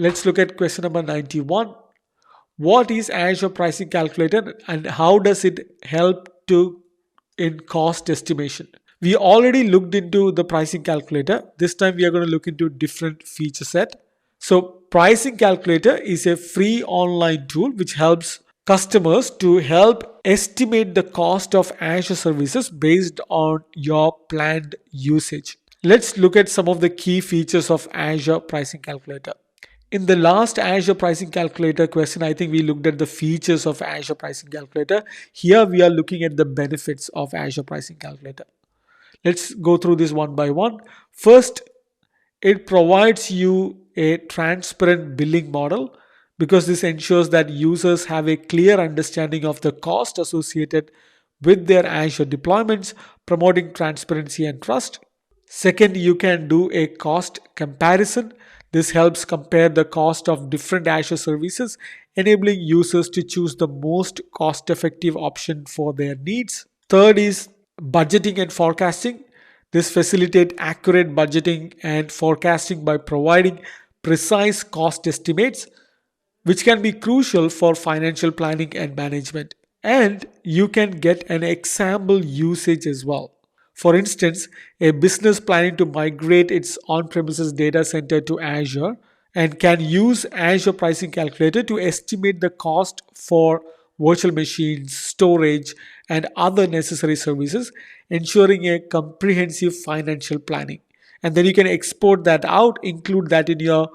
Let's look at question number 91. What is Azure Pricing Calculator and how does it help to in cost estimation? We already looked into the pricing calculator. This time we are going to look into different feature set. So pricing calculator is a free online tool which helps customers to help estimate the cost of Azure services based on your planned usage. Let's look at some of the key features of Azure Pricing Calculator. In the last Azure Pricing Calculator question, I think we looked at the features of Azure Pricing Calculator. Here we are looking at the benefits of Azure Pricing Calculator. Let's go through this one by one. First, it provides you a transparent billing model because this ensures that users have a clear understanding of the cost associated with their Azure deployments, promoting transparency and trust. Second, you can do a cost comparison. This helps compare the cost of different Azure services, enabling users to choose the most cost-effective option for their needs. Third is budgeting and forecasting. This facilitates accurate budgeting and forecasting by providing precise cost estimates, which can be crucial for financial planning and management. And you can get an example usage as well. For instance, a business planning to migrate its on-premises data center to Azure and can use Azure Pricing Calculator to estimate the cost for virtual machines, storage, and other necessary services, ensuring a comprehensive financial planning. And then you can export that out, include that in your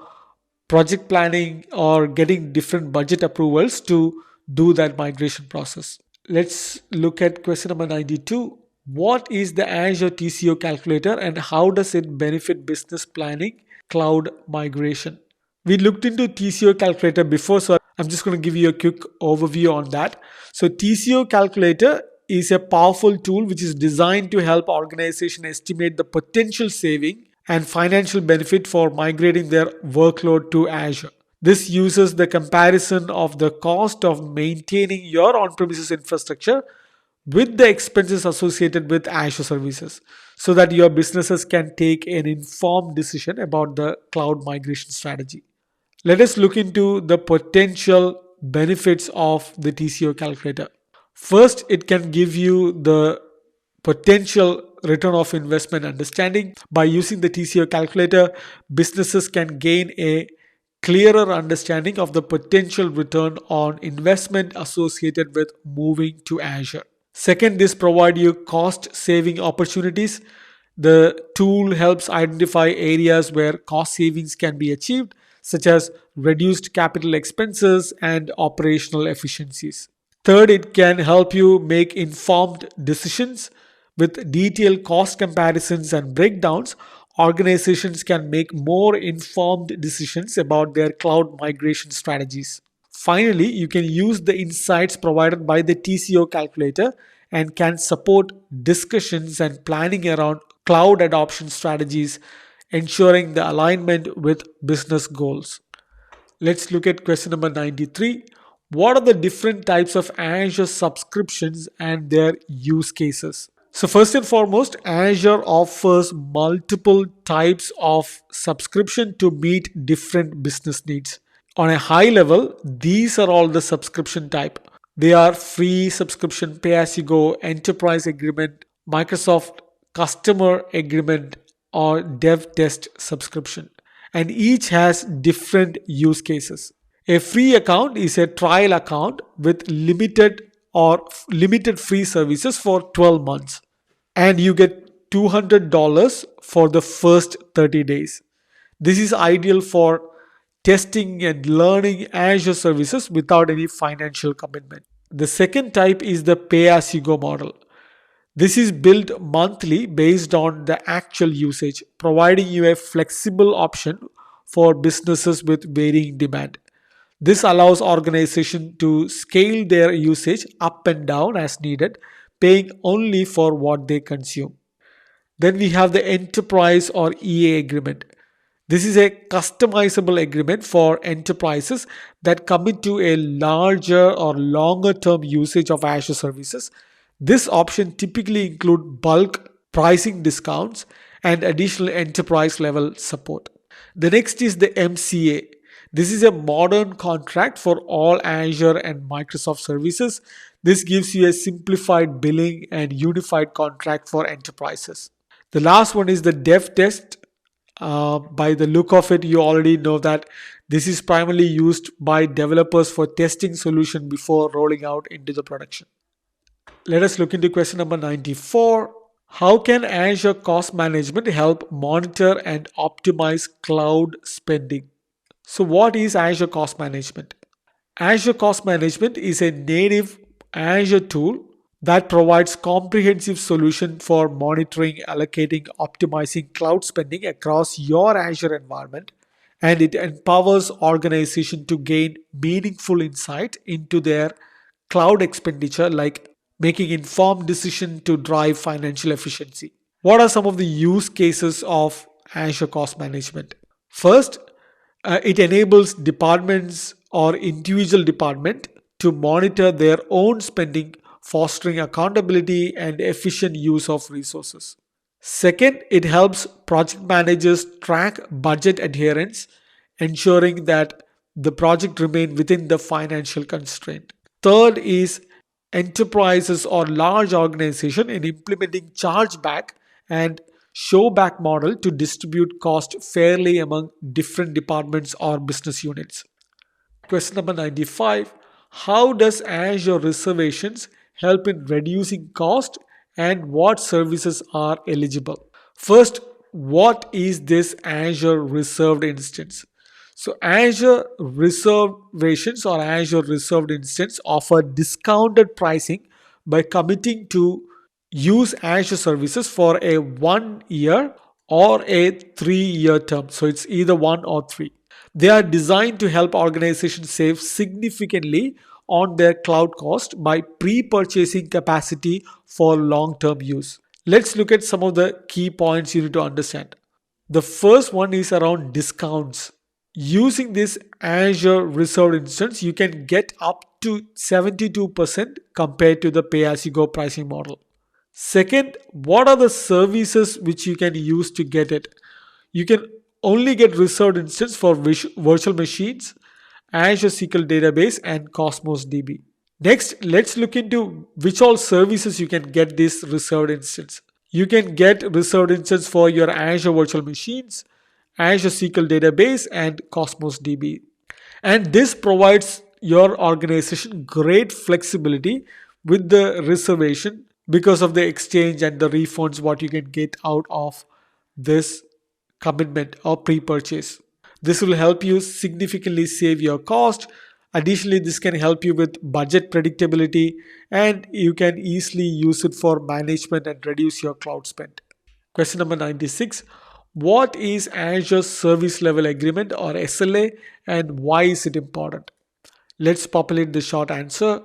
project planning or getting different budget approvals to do that migration process. Let's look at question number 92. What is the Azure TCO calculator and how does it benefit business planning, cloud migration? We looked into TCO calculator before, so I'm just going to give you a quick overview on that. So TCO calculator is a powerful tool which is designed to help organizations estimate the potential saving and financial benefit for migrating their workload to Azure. This uses the comparison of the cost of maintaining your on-premises infrastructure with the expenses associated with Azure services so that your businesses can take an informed decision about the cloud migration strategy. Let us look into the potential benefits of the TCO calculator. First, it can give you the potential return of investment understanding. By using the TCO calculator, businesses can gain a clearer understanding of the potential return on investment associated with moving to Azure. Second, this provides you cost saving opportunities. The tool helps identify areas where cost savings can be achieved, such as reduced capital expenses and operational efficiencies. Third, it can help you make informed decisions. With detailed cost comparisons and breakdowns, organizations can make more informed decisions about their cloud migration strategies. Finally, you can use the insights provided by the TCO calculator and can support discussions and planning around cloud adoption strategies, ensuring the alignment with business goals. Let's look at question number 93. What are the different types of Azure subscriptions and their use cases? So first and foremost, Azure offers multiple types of subscription to meet different business needs. On a high level, these are all the subscription type. They are free subscription, pay-as-you-go, enterprise agreement, Microsoft customer agreement, or dev test subscription. And each has different use cases. A free account is a trial account with limited free services for 12 months. And you get $200 for the first 30 days. This is ideal for testing and learning Azure services without any financial commitment. The second type is the pay-as-you-go model. This is billed monthly based on the actual usage, providing you a flexible option for businesses with varying demand. This allows organizations to scale their usage up and down as needed, paying only for what they consume. Then we have the enterprise or EA agreement. This is a customizable agreement for enterprises that commit to a larger or longer term usage of Azure services. This option typically includes bulk pricing discounts and additional enterprise level support. The next is the MCA. This is a modern contract for all Azure and Microsoft services. This gives you a simplified billing and unified contract for enterprises. The last one is the dev test. By the look of it, you already know that this is primarily used by developers for testing solution before rolling out into the production. Let us look into question number 94. How can Azure Cost Management help monitor and optimize cloud spending? So what is Azure Cost Management? Azure Cost Management is a native Azure tool that provides comprehensive solution for monitoring, allocating, optimizing cloud spending across your Azure environment, and it empowers organizations to gain meaningful insight into their cloud expenditure, like making informed decisions to drive financial efficiency. What are some of the use cases of Azure Cost Management? First, it enables departments or individual department to monitor their own spending, fostering accountability and efficient use of resources. Second, it helps project managers track budget adherence, ensuring that the project remain within the financial constraint. Third is enterprises or large organization in implementing chargeback and showback model to distribute cost fairly among different departments or business units. Question number 95. How does Azure reservations help in reducing cost and what services are eligible? First, what is this Azure reserved instance? So Azure reservations or Azure reserved instance offer discounted pricing by committing to use Azure services for a 1 year or a 3 year term. So it's either 1 or 3. They are designed to help organizations save significantly on their cloud cost by pre-purchasing capacity for long-term use. Let's look at some of the key points you need to understand. The first one is around discounts. Using this Azure reserved instance, you can get up to 72% compared to the pay-as-you-go pricing model. Second, what are the services which you can use to get it? You can only get reserved instance for virtual machines, Azure SQL database, and Cosmos DB. Next, let's look into which all services you can get this reserved instance. You can get reserved instance for your Azure virtual machines, Azure SQL database, and Cosmos DB. And this provides your organization great flexibility with the reservation because of the exchange and the refunds what you can get out of this commitment or pre-purchase. This will help you significantly save your cost. Additionally, this can help you with budget predictability, and you can easily use it for management and reduce your cloud spend. Question number 96. What is Azure Service Level Agreement or SLA, and why is it important? Let's populate the short answer.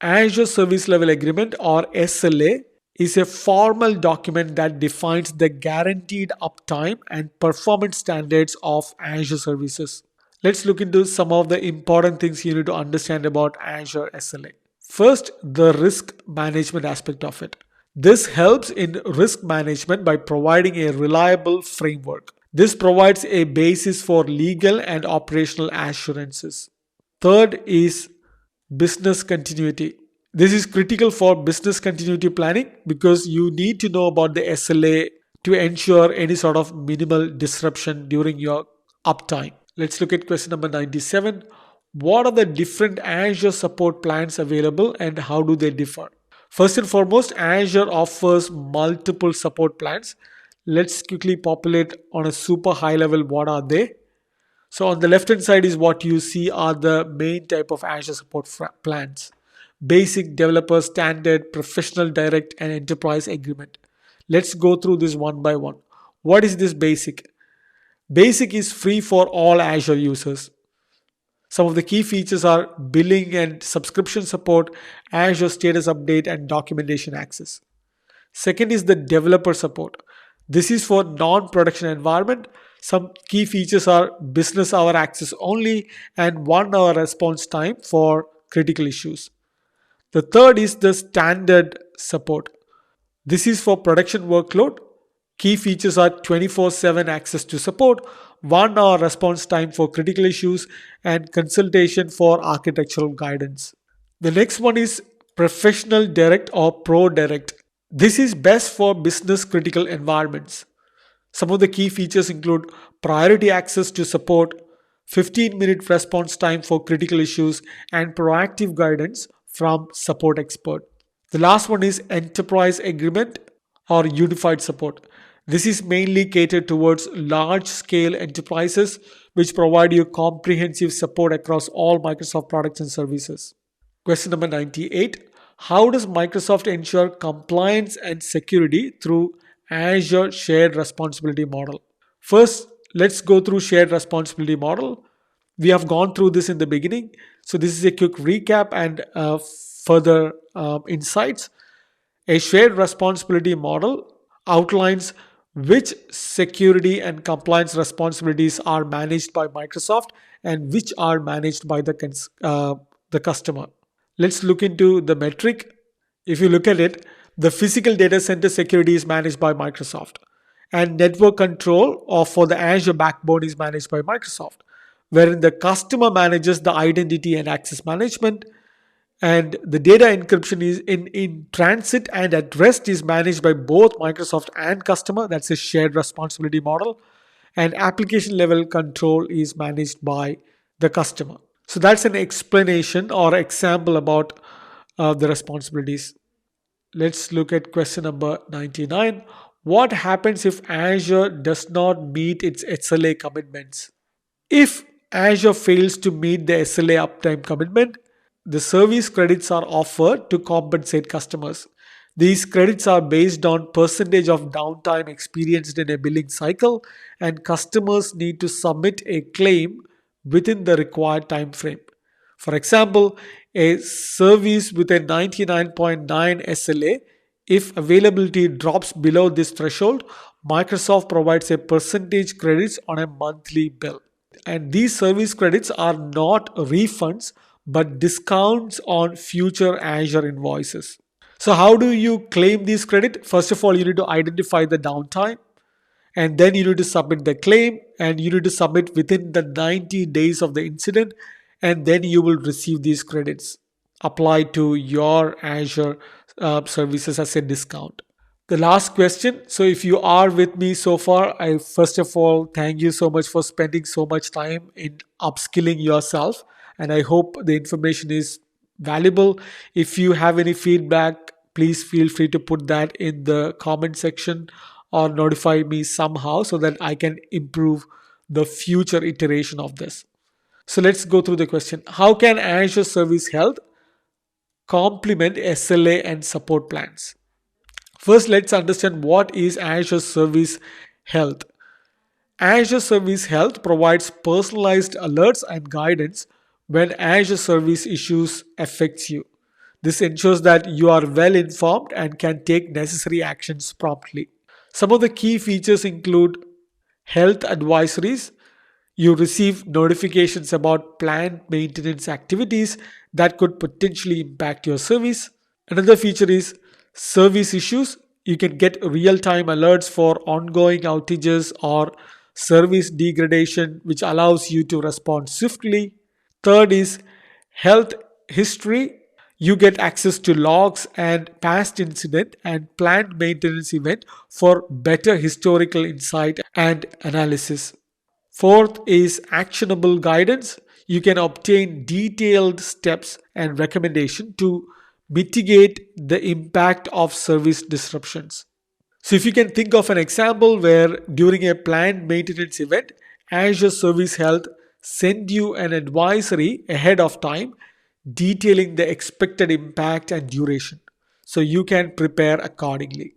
Azure Service Level Agreement or SLA is a formal document that defines the guaranteed uptime and performance standards of Azure services. Let's look into some of the important things you need to understand about Azure SLA. First, the risk management aspect of it. This helps in risk management by providing a reliable framework. This provides a basis for legal and operational assurances. Third is business continuity. This is critical for business continuity planning because you need to know about the SLA to ensure any sort of minimal disruption during your uptime. Let's look at question number 97. What are the different Azure support plans available and how do they differ? First and foremost, Azure offers multiple support plans. Let's quickly populate on a super high level what are they. So on the left hand side is what you see are the main type of Azure support plans. Basic, Developer, Standard, Professional, Direct, and Enterprise Agreement. Let's go through this one by one. What is this Basic? Basic is free for all Azure users. Some of the key features are billing and subscription support, Azure status update, and documentation access. Second is the developer support. This is for non-production environment. Some key features are business hour access only and 1 hour response time for critical issues. The third is the standard support. This is for production workload. Key features are 24/7 access to support, 1 hour response time for critical issues, and consultation for architectural guidance. The next one is professional direct or pro direct. This is best for business critical environments. Some of the key features include priority access to support, 15-minute response time for critical issues, and proactive guidance from support expert. The last one is enterprise agreement or unified support. This is mainly catered towards large scale enterprises which provide you comprehensive support across all Microsoft products and services. Question number 98. How does Microsoft ensure compliance and security through Azure Shared Responsibility Model? First, let's go through Shared Responsibility Model. We have gone through this in the beginning. So this is a quick recap and further insights. A shared responsibility model outlines which security and compliance responsibilities are managed by Microsoft and which are managed by the customer. Let's look into the metric. If you look at it, the physical data center security is managed by Microsoft, and network control or for the Azure backbone is managed by Microsoft, wherein the customer manages the identity and access management, and the data encryption is in transit and at rest is managed by both Microsoft and customer. That's a shared responsibility model. And application level control is managed by the customer. So that's an explanation or example about the responsibilities. Let's look at question number 99. What happens if Azure does not meet its SLA commitments? If Azure fails to meet the SLA uptime commitment, the service credits are offered to compensate customers. These credits are based on percentage of downtime experienced in a billing cycle, and customers need to submit a claim within the required time frame. For example, a service with a 99.9 SLA, if availability drops below this threshold, Microsoft provides a percentage credits on a monthly bill. And these service credits are not refunds but discounts on future Azure invoices. So how do you claim this credit? First of all, you need to identify the downtime, and then you need to submit the claim, and you need to submit within the 90 days of the incident, and then you will receive these credits applied to your Azure services as a discount. The last question. So if you are with me so far, I first of all thank you so much for spending so much time in upskilling yourself, and I hope the information is valuable. If you have any feedback, please feel free to put that in the comment section or notify me somehow so that I can improve the future iteration of this. So let's go through the question. How can Azure Service Health complement SLA and support plans? First, let's understand what is Azure Service Health. Azure Service Health provides personalized alerts and guidance when Azure service issues affects you. This ensures that you are well informed and can take necessary actions promptly. Some of the key features include health advisories. You receive notifications about planned maintenance activities that could potentially impact your service. Another feature is service issues. You can get real-time alerts for ongoing outages or service degradation, which allows you to respond swiftly. Third is health history. You get access to logs and past incident and planned maintenance event for better historical insight and analysis. Fourth is actionable guidance. You can obtain detailed steps and recommendation to mitigate the impact of service disruptions. So if you can think of an example where during a planned maintenance event, Azure Service Health send you an advisory ahead of time detailing the expected impact and duration, so you can prepare accordingly.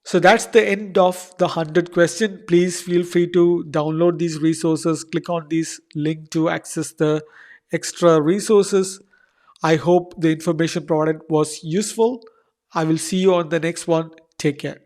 So that's the end of the 100 question. Please feel free to download these resources. Click on this link to access the extra resources. I hope the information provided was useful. I will see you on the next one. Take care.